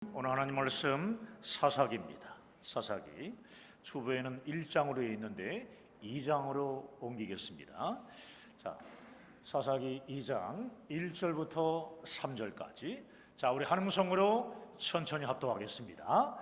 오늘 하나님 말씀 사사기입니다. 사사기 주부에는 1장으로 있는데 2장으로 옮기겠습니다. 자, 사사기 2장 1절부터 3절까지. 자, 우리 한 음성으로 천천히 합독하겠습니다.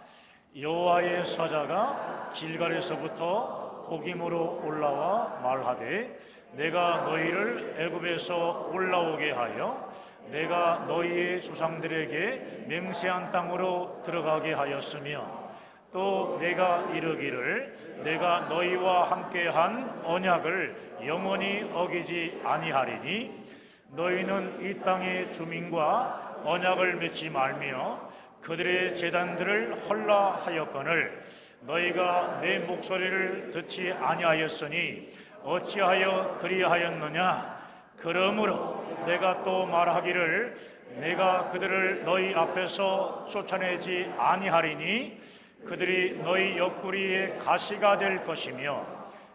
여호와의 사자가 길갈에서부터 복임으로 올라와 말하되 내가 너희를 애굽에서 올라오게 하여 내가 너희의 조상들에게 맹세한 땅으로 들어가게 하였으며 또 내가 이르기를 내가 너희와 함께한 언약을 영원히 어기지 아니하리니 너희는 이 땅의 주민과 언약을 맺지 말며 그들의 제단들을 헐라하였거늘 너희가 내 목소리를 듣지 아니하였으니 어찌하여 그리하였느냐. 그러므로 내가 또 말하기를 내가 그들을 너희 앞에서 쫓아내지 아니하리니 그들이 너희 옆구리에 가시가 될 것이며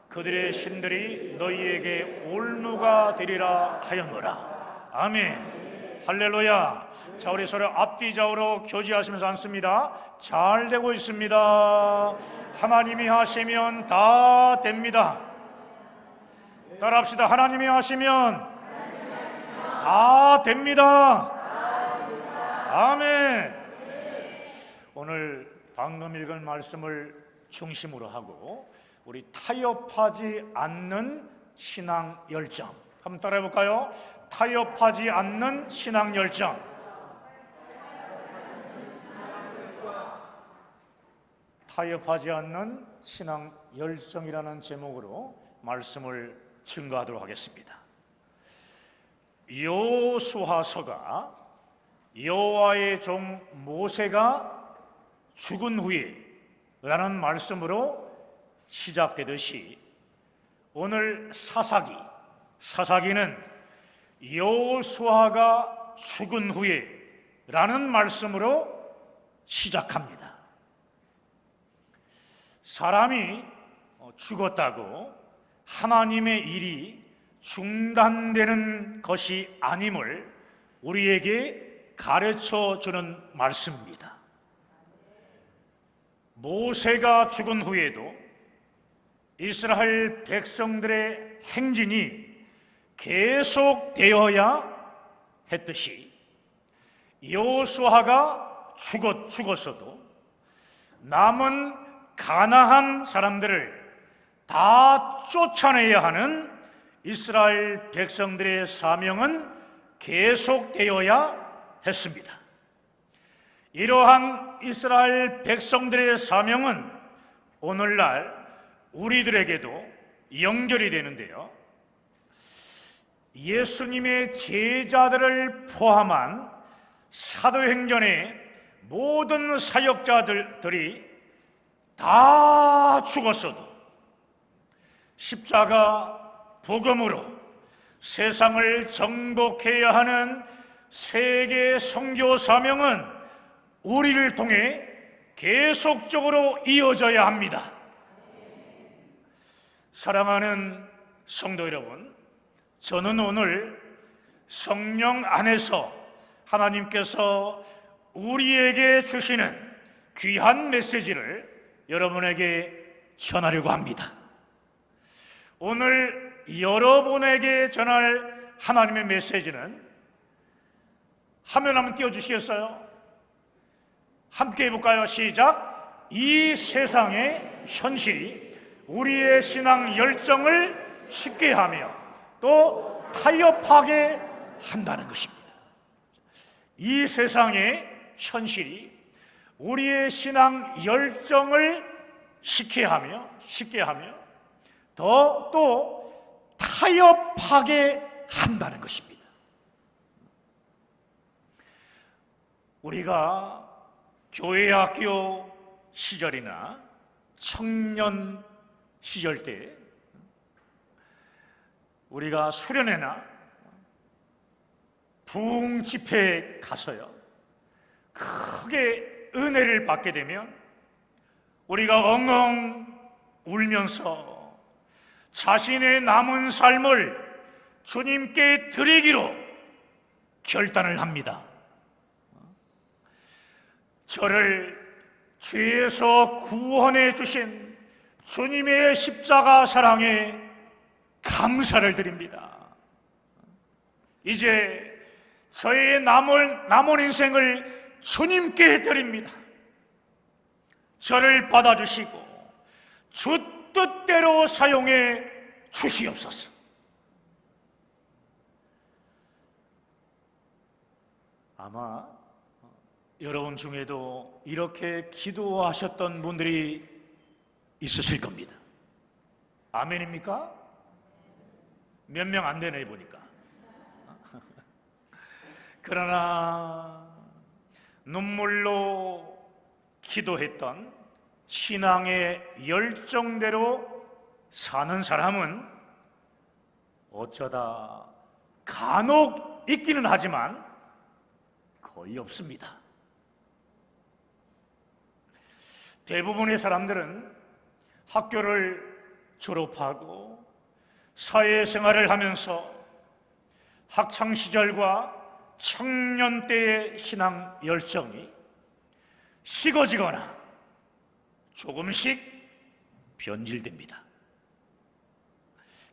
그들의 신들이 너희에게 올무가 되리라 하였노라. 아멘. 할렐루야. 자, 우리 서로 앞뒤 좌우로 교제하시면서 앉습니다. 잘 되고 있습니다. 하나님이 하시면 다 됩니다. 따라합시다. 하나님이 하시면 다 됩니다. 아멘. 오늘 방금 읽은 말씀을 중심으로 하고 우리 타협하지 않는 신앙 열정 한번 따라해 볼까요? 타협하지 않는 신앙 열정. 타협하지 않는 신앙 열정이라는 제목으로 말씀을 증거하도록 하겠습니다. 여호수아서가 여호와의 종 모세가 죽은 후에 라는 말씀으로 시작되듯이 오늘 사사기는 여호수아가 죽은 후에 라는 말씀으로 시작합니다. 사람이 죽었다고 하나님의 일이 중단되는 것이 아님을 우리에게 가르쳐 주는 말씀입니다. 모세가 죽은 후에도 이스라엘 백성들의 행진이 계속되어야 했듯이 여호수아가 죽었어도 남은 가나안 사람들을 다 쫓아내야 하는 이스라엘 백성들의 사명은 계속되어야 했습니다. 이러한 이스라엘 백성들의 사명은 오늘날 우리들에게도 연결이 되는데요. 예수님의 제자들을 포함한 사도행전의 모든 사역자들이 다 죽었어도 십자가 복음으로 세상을 정복해야 하는 세계 선교 사명은 우리를 통해 계속적으로 이어져야 합니다. 사랑하는 성도 여러분, 저는 오늘 성령 안에서 하나님께서 우리에게 주시는 귀한 메시지를 여러분에게 전하려고 합니다. 오늘 여러분에게 전할 하나님의 메시지는 화면 한번 띄워주시겠어요? 함께 해볼까요? 시작. 이 세상의 현실이 우리의 신앙 열정을 쉽게 하며 또 타협하게 한다는 것입니다. 이 세상의 현실이 우리의 신앙 열정을 쉽게 하며 또 타협하게 한다는 것입니다. 우리가 교회 학교 시절이나 청년 시절 때 우리가 수련회나 부흥 집회에 가서요 크게 은혜를 받게 되면 우리가 엉엉 울면서 자신의 남은 삶을 주님께 드리기로 결단을 합니다. 저를 죄에서 구원해 주신 주님의 십자가 사랑에 감사를 드립니다. 이제 저의 남은 인생을 주님께 드립니다. 저를 받아주시고 주 뜻대로 사용해 주시옵소서. 아마 여러분 중에도 이렇게 기도하셨던 분들이 있으실 겁니다. 아멘입니까? 몇 명 안 되네 보니까. 그러나 눈물로 기도했던 신앙의 열정대로 사는 사람은 어쩌다 간혹 있기는 하지만 거의 없습니다. 대부분의 사람들은 학교를 졸업하고 사회생활을 하면서 학창시절과 청년 때의 신앙 열정이 식어지거나 조금씩 변질됩니다.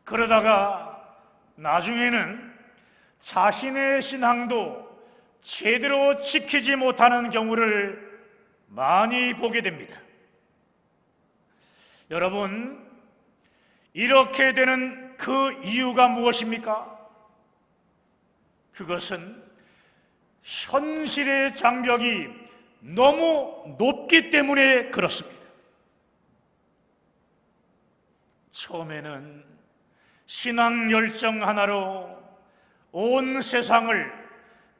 그러다가 나중에는 자신의 신앙도 제대로 지키지 못하는 경우를 많이 보게 됩니다. 여러분, 이렇게 되는 그 이유가 무엇입니까? 그것은 현실의 장벽이 너무 높기 때문에 그렇습니다. 처음에는 신앙 열정 하나로 온 세상을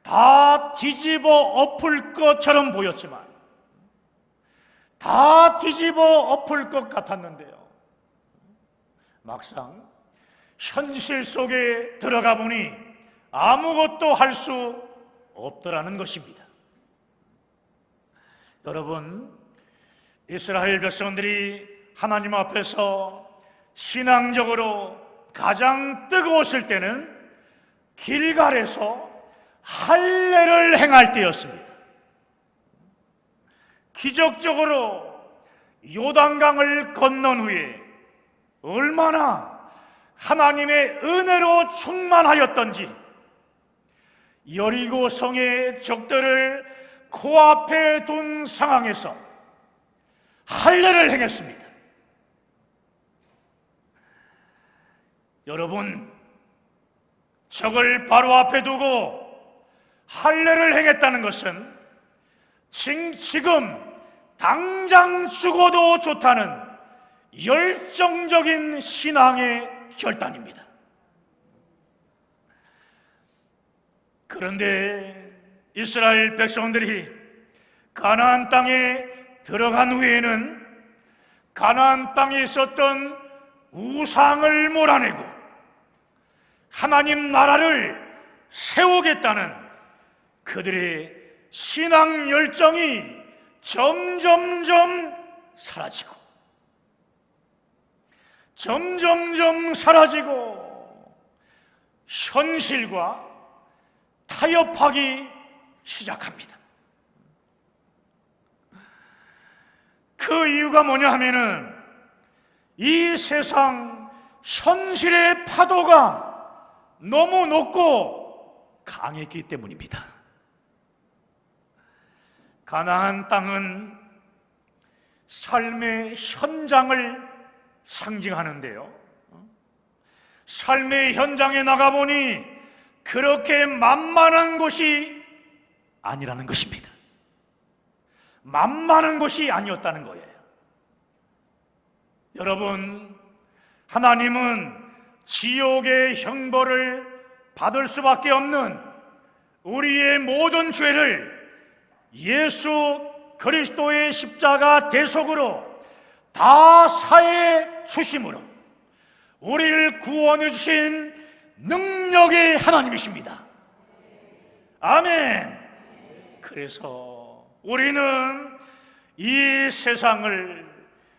다 뒤집어 엎을 것처럼 보였지만, 다 뒤집어 엎을 것 같았는데요, 막상 현실 속에 들어가 보니 아무것도 할 수 없더라는 것입니다. 여러분, 이스라엘 백성들이 하나님 앞에서 신앙적으로 가장 뜨거웠을 때는 길갈에서 할례를 행할 때였습니다. 기적적으로 요단강을 건넌 후에 얼마나 하나님의 은혜로 충만하였던지 여리고 성의 적들을 코앞에 둔 상황에서 할례를 행했습니다. 여러분, 적을 바로 앞에 두고 할례를 행했다는 것은 지금 당장 죽어도 좋다는 열정적인 신앙의 결단입니다. 그런데 이스라엘 백성들이 가나안 땅에 들어간 후에는 가나안 땅에 있었던 우상을 몰아내고 하나님 나라를 세우겠다는 그들의 신앙 열정이 점점점 사라지고 현실과 타협하기 시작합니다. 그 이유가 뭐냐 하면은 이 세상 현실의 파도가 너무 높고 강했기 때문입니다. 가나안 땅은 삶의 현장을 상징하는데요, 삶의 현장에 나가보니 그렇게 만만한 곳이 아니라는 것입니다. 만만한 곳이 아니었다는 거예요. 여러분, 하나님은 지옥의 형벌을 받을 수밖에 없는 우리의 모든 죄를 예수 그리스도의 십자가 대속으로 다 사해 주심으로 우리를 구원해 주신 능력의 하나님이십니다. 아멘. 그래서 우리는 이 세상을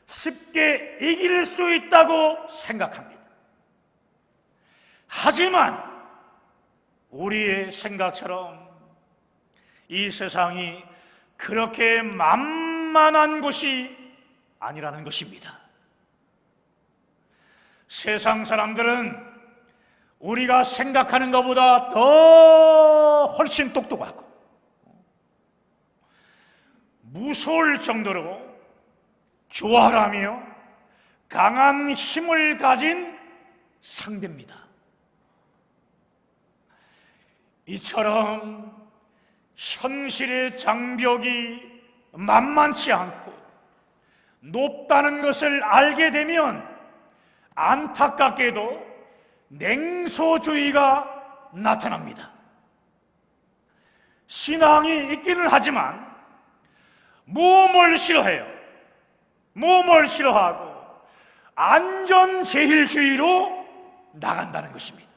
쉽게 이길 수 있다고 생각합니다. 하지만 우리의 생각처럼 이 세상이 그렇게 만만한 것이 아니라는 것입니다. 세상 사람들은 우리가 생각하는 것보다 더 훨씬 똑똑하고 무서울 정도로 교활하며 강한 힘을 가진 상대입니다. 이처럼 현실의 장벽이 만만치 않고 높다는 것을 알게 되면 안타깝게도 냉소주의가 나타납니다. 신앙이 있기는 하지만 무엇을 싫어해요? 무엇을 싫어하고 안전제일주의로 나간다는 것입니다.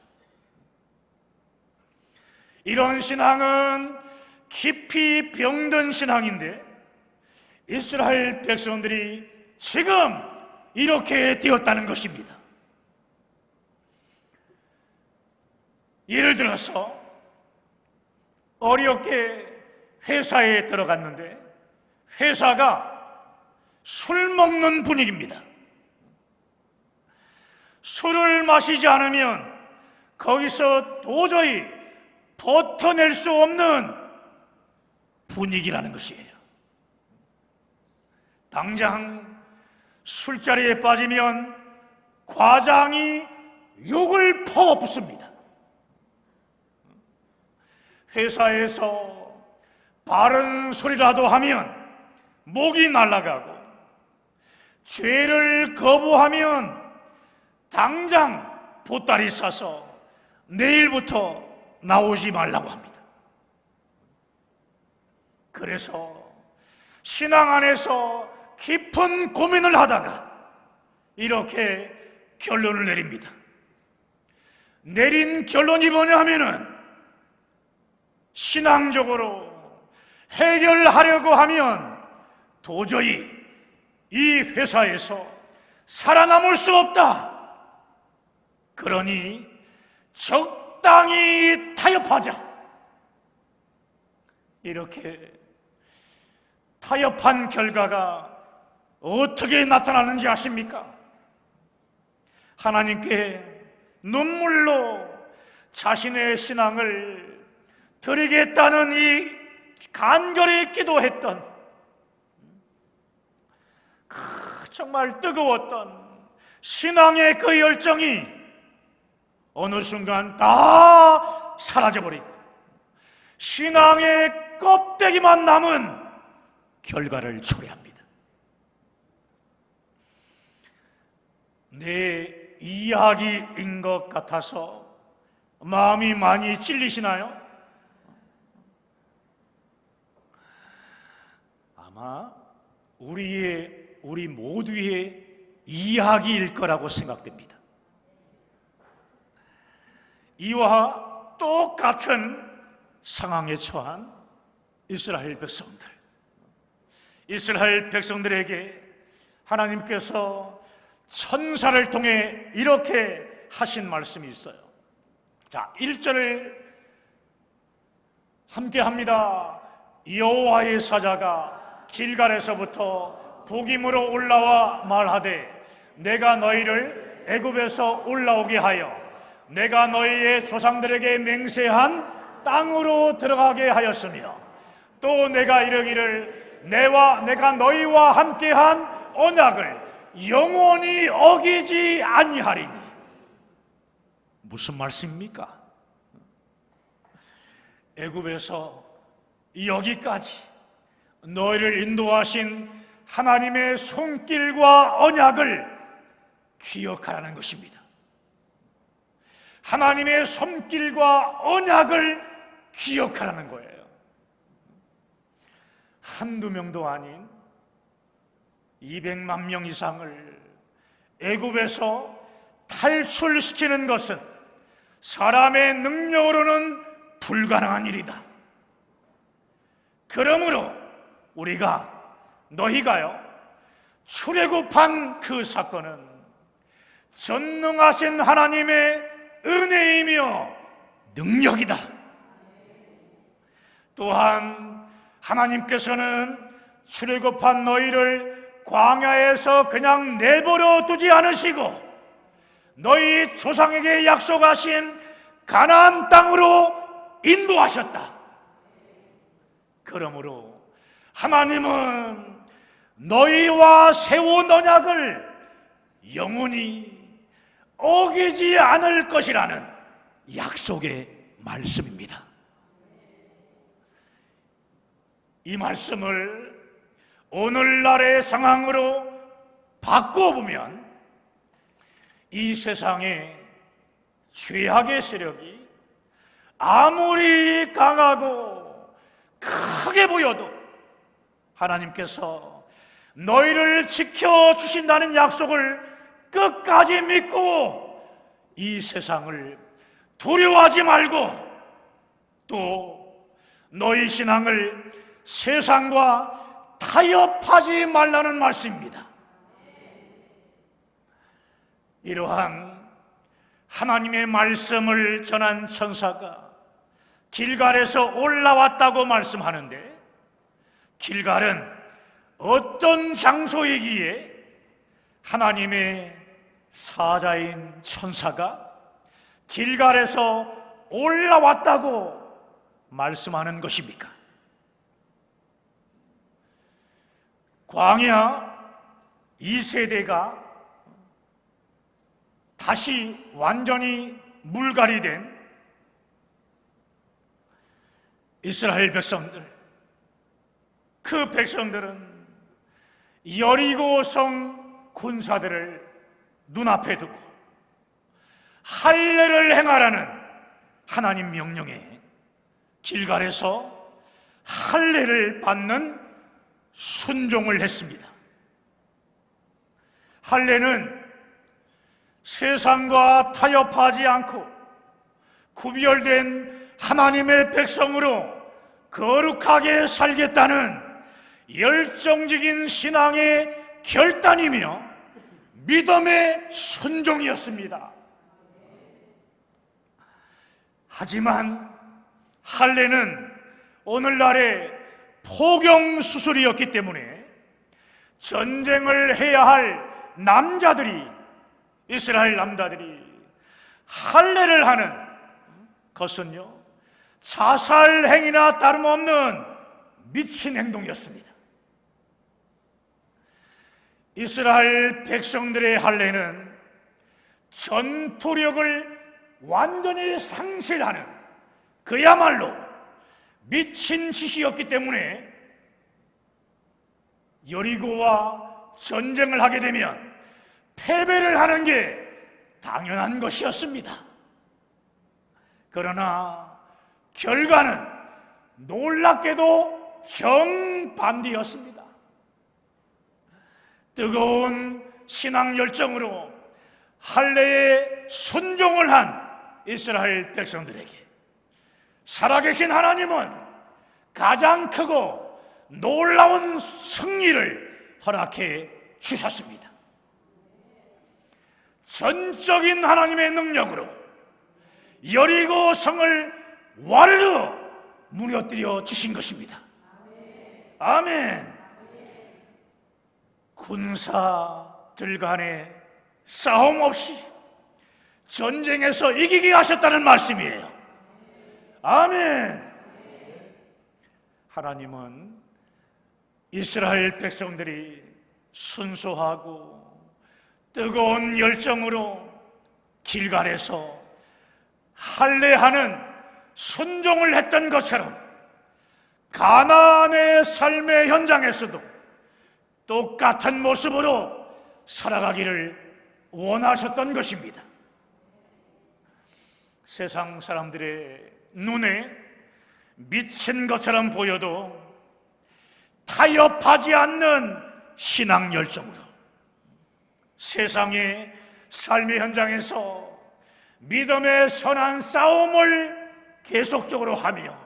이런 신앙은 깊이 병든 신앙인데 이스라엘 백성들이 지금 이렇게 되었다는 것입니다. 예를 들어서 어렵게 회사에 들어갔는데 회사가 술 먹는 분위기입니다. 술을 마시지 않으면 거기서 도저히 버텨낼 수 없는 분위기라는 것이에요. 당장 술자리에 빠지면 과장이 욕을 퍼붓습니다. 회사에서 바른 소리라도 하면 목이 날아가고 죄를 거부하면 당장 보따리 싸서 내일부터 나오지 말라고 합니다. 그래서 신앙 안에서 깊은 고민을 하다가 이렇게 결론을 내립니다. 내린 결론이 뭐냐 하면은 신앙적으로 해결하려고 하면 도저히 이 회사에서 살아남을 수 없다. 그러니 적당히 타협하자. 이렇게 타협한 결과가 어떻게 나타나는지 아십니까? 하나님께 눈물로 자신의 신앙을 드리겠다는 이 간절히 기도했던 정말 뜨거웠던 신앙의 그 열정이 어느 순간 다 사라져버리고 신앙의 껍데기만 남은 결과를 초래합니다. 내 이야기인 것 같아서 마음이 많이 찔리시나요? 아마 우리 모두의 이야기일 거라고 생각됩니다. 이와 똑같은 상황에 처한 이스라엘 백성들, 이스라엘 백성들에게 하나님께서 천사를 통해 이렇게 하신 말씀이 있어요. 자, 1절을 함께 합니다. 여호와의 사자가 길갈에서부터 북임으로 올라와 말하되 내가 너희를 애굽에서 올라오게 하여 내가 너희의 조상들에게 맹세한 땅으로 들어가게 하였으며 또 내가 이르기를 내가 너희와 함께한 언약을 영원히 어기지 아니하리니. 무슨 말씀입니까? 애굽에서 여기까지 너희를 인도하신 하나님의 손길과 언약을 기억하라는 것입니다. 하나님의 손길과 언약을 기억하라는 거예요. 한두 명도 아닌 200만 명 이상을 애굽에서 탈출시키는 것은 사람의 능력으로는 불가능한 일이다. 그러므로 너희가요 출애굽한 그 사건은 전능하신 하나님의 은혜이며 능력이다. 또한 하나님께서는 출애굽한 너희를 광야에서 그냥 내버려 두지 않으시고 너희 조상에게 약속하신 가나안 땅으로 인도하셨다. 그러므로 하나님은 너희와 세운 언약을 영원히 어기지 않을 것이라는 약속의 말씀입니다. 이 말씀을 오늘날의 상황으로 바꿔보면 이 세상에 죄악의 세력이 아무리 강하고 크게 보여도 하나님께서 너희를 지켜주신다는 약속을 끝까지 믿고 이 세상을 두려워하지 말고 또 너희 신앙을 세상과 타협하지 말라는 말씀입니다. 이러한 하나님의 말씀을 전한 천사가 길갈에서 올라왔다고 말씀하는데, 길갈은 어떤 장소이기에 하나님의 사자인 천사가 길갈에서 올라왔다고 말씀하는 것입니까? 광야 2세대가 다시 완전히 물갈이 된 이스라엘 백성들, 그 백성들은 여리고성 군사들을 눈앞에 두고 할례를 행하라는 하나님 명령에 길갈에서 할례를 받는 순종을 했습니다. 할례는 세상과 타협하지 않고 구별된 하나님의 백성으로 거룩하게 살겠다는 열정적인 신앙의 결단이며 믿음의 순종이었습니다. 하지만 할례는 오늘날의 포경수술이었기 때문에 전쟁을 해야 할 남자들이, 이스라엘 남자들이 할례를 하는 것은요, 자살 행위나 다름없는 미친 행동이었습니다. 이스라엘 백성들의 할례는 전투력을 완전히 상실하는 그야말로 미친 짓이었기 때문에 여리고와 전쟁을 하게 되면 패배를 하는 게 당연한 것이었습니다. 그러나 결과는 놀랍게도 정반대였습니다. 뜨거운 신앙 열정으로 할례에 순종을 한 이스라엘 백성들에게 살아계신 하나님은 가장 크고 놀라운 승리를 허락해 주셨습니다. 전적인 하나님의 능력으로 여리고 성을 와르르 무너뜨려 주신 것입니다. 아멘. 군사들 간의 싸움 없이 전쟁에서 이기게 하셨다는 말씀이에요. 아멘. 하나님은 이스라엘 백성들이 순수하고 뜨거운 열정으로 길갈에서 할례하는 순종을 했던 것처럼 가나안의 삶의 현장에서도 똑같은 모습으로 살아가기를 원하셨던 것입니다. 세상 사람들의 눈에 미친 것처럼 보여도 타협하지 않는 신앙 열정으로 세상의 삶의 현장에서 믿음의 선한 싸움을 계속적으로 하며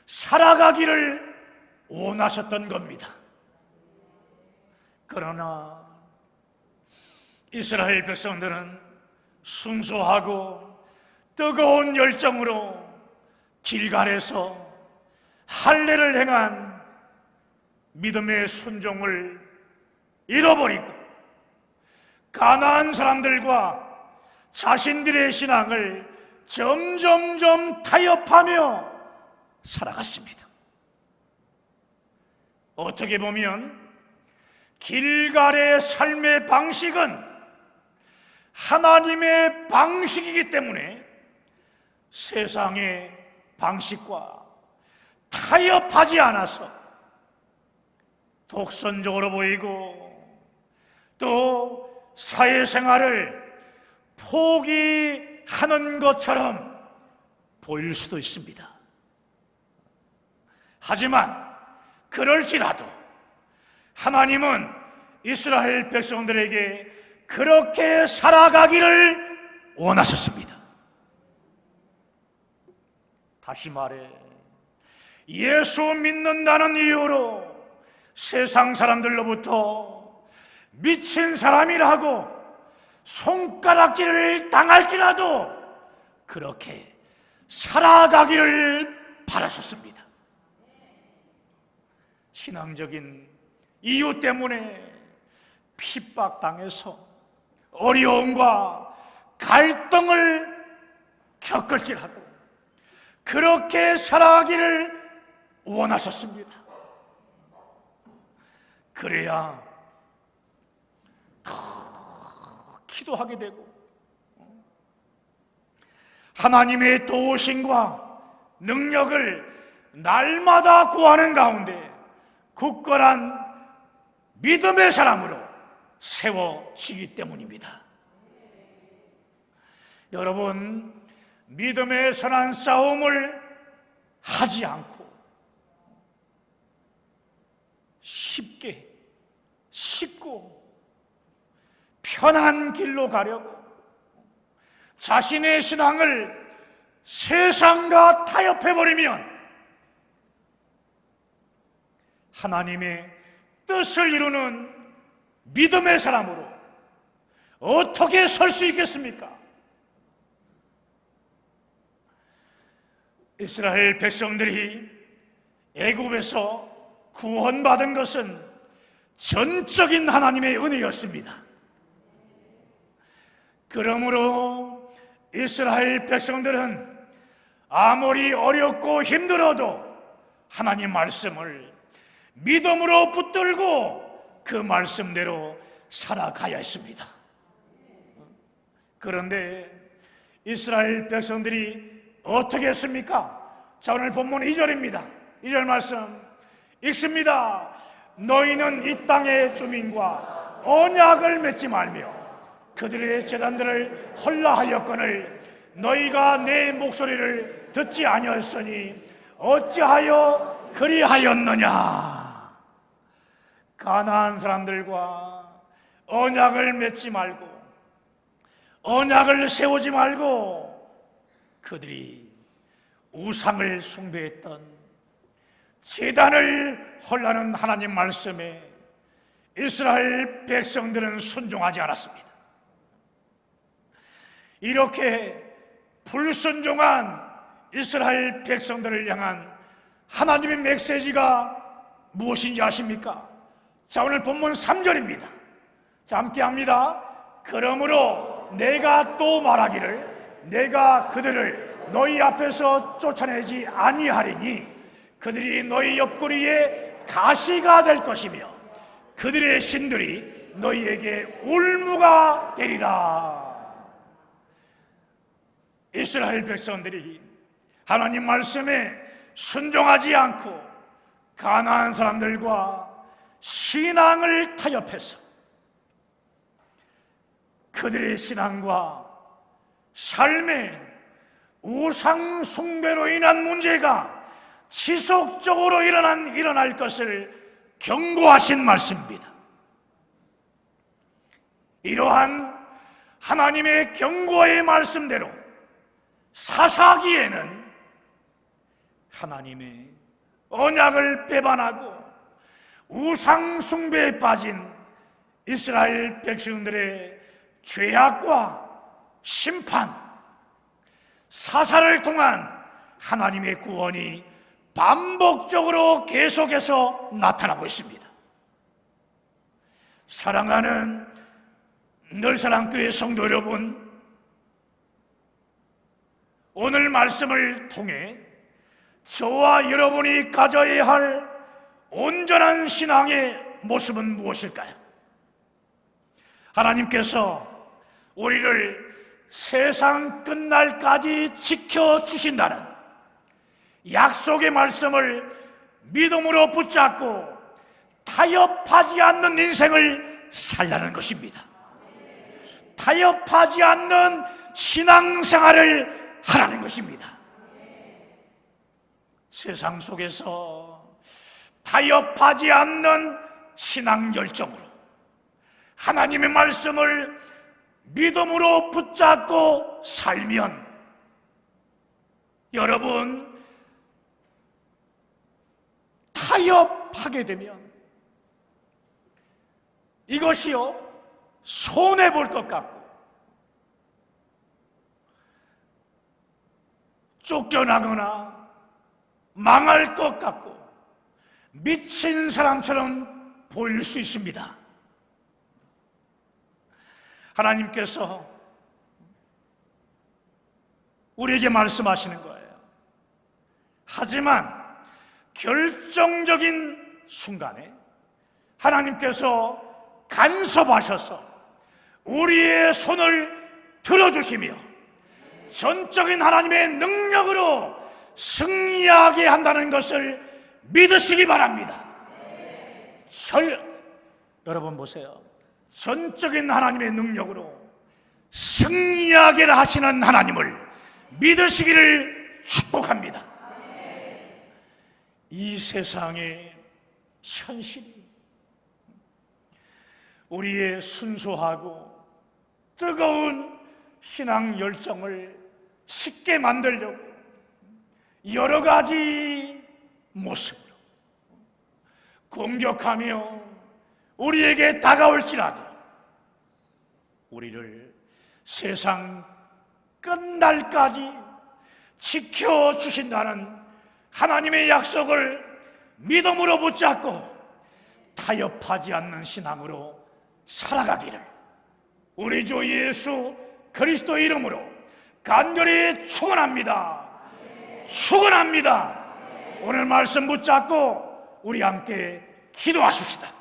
살아가기를 원하셨던 겁니다. 그러나 이스라엘 백성들은 순수하고 뜨거운 열정으로 길갈에서 할례를 행한 믿음의 순종을 잃어버리고 가나안 사람들과 자신들의 신앙을 점점점 타협하며 살아갔습니다. 어떻게 보면 길갈의 삶의 방식은 하나님의 방식이기 때문에 세상의 방식과 타협하지 않아서 독선적으로 보이고 또 사회생활을 포기하는 것처럼 보일 수도 있습니다. 하지만 그럴지라도 하나님은 이스라엘 백성들에게 그렇게 살아가기를 원하셨습니다. 다시 말해, 예수 믿는다는 이유로 세상 사람들로부터 미친 사람이라고 손가락질을 당할지라도 그렇게 살아가기를 바라셨습니다. 신앙적인 이유 때문에 핍박당해서 어려움과 갈등을 겪을지라도 그렇게 살아가기를 원하셨습니다. 그래야 기도하게 되고 하나님의 도우심과 능력을 날마다 구하는 가운데 굳건한 믿음의 사람으로 세워지기 때문입니다. 여러분, 믿음의 선한 싸움을 하지 않고 쉽고 편한 길로 가려고 자신의 신앙을 세상과 타협해버리면 하나님의 뜻을 이루는 믿음의 사람으로 어떻게 설 수 있겠습니까? 이스라엘 백성들이 애굽에서 구원받은 것은 전적인 하나님의 은혜였습니다. 그러므로 이스라엘 백성들은 아무리 어렵고 힘들어도 하나님 말씀을 믿음으로 붙들고 그 말씀대로 살아가야 했습니다. 그런데 이스라엘 백성들이 어떻게 했습니까? 자, 오늘 본문 2절입니다. 2절 말씀 읽습니다. 너희는 이 땅의 주민과 언약을 맺지 말며 그들의 제단들을 헐라하였거늘 너희가 내 목소리를 듣지 아니하였으니 어찌하여 그리하였느냐. 가나안 사람들과 언약을 맺지 말고 언약을 세우지 말고 그들이 우상을 숭배했던 제단을 헐라는 하나님 말씀에 이스라엘 백성들은 순종하지 않았습니다. 이렇게 불순종한 이스라엘 백성들을 향한 하나님의 메시지가 무엇인지 아십니까? 자, 오늘 본문 3절입니다. 자, 함께 합니다. 그러므로 내가 또 말하기를 내가 그들을 너희 앞에서 쫓아내지 아니하리니 그들이 너희 옆구리에 가시가 될 것이며 그들의 신들이 너희에게 울무가 되리라. 이스라엘 백성들이 하나님 말씀에 순종하지 않고 가나안 사람들과 신앙을 타협해서 그들의 신앙과 삶의 우상 숭배로 인한 문제가 지속적으로 일어날 것을 경고하신 말씀입니다. 이러한 하나님의 경고의 말씀대로 사사기에는 하나님의 언약을 배반하고 우상 숭배에 빠진 이스라엘 백성들의 죄악과 심판, 사사를 통한 하나님의 구원이 반복적으로 계속해서 나타나고 있습니다. 사랑하는 늘사랑교회 성도 여러분, 오늘 말씀을 통해 저와 여러분이 가져야 할 온전한 신앙의 모습은 무엇일까요? 하나님께서 우리를 세상 끝날까지 지켜주신다는 약속의 말씀을 믿음으로 붙잡고 타협하지 않는 인생을 살라는 것입니다. 타협하지 않는 신앙생활을 하라는 것입니다. 세상 속에서 타협하지 않는 신앙 열정으로 하나님의 말씀을 믿음으로 붙잡고 살면 여러분, 타협하게 되면 이것이요 손해볼 것 같고 쫓겨나거나 망할 것 같고 미친 사람처럼 보일 수 있습니다. 하나님께서 우리에게 말씀하시는 거예요. 하지만 결정적인 순간에 하나님께서 간섭하셔서 우리의 손을 들어주시며 전적인 하나님의 능력으로 승리하게 한다는 것을 믿으시기 바랍니다. 여러분 보세요. 전적인 하나님의 능력으로 승리하게 하시는 하나님을 믿으시기를 축복합니다. 이 세상의 현실이 우리의 순수하고 뜨거운 신앙 열정을 쉽게 만들려고 여러 가지 모습으로 공격하며 우리에게 다가올지라도 우리를 세상 끝날까지 지켜주신다는 하나님의 약속을 믿음으로 붙잡고 타협하지 않는 신앙으로 살아가기를 우리 주 예수 그리스도의 이름으로 간절히 축원합니다. 축원합니다. 오늘 말씀 붙잡고 우리 함께 기도하십시다.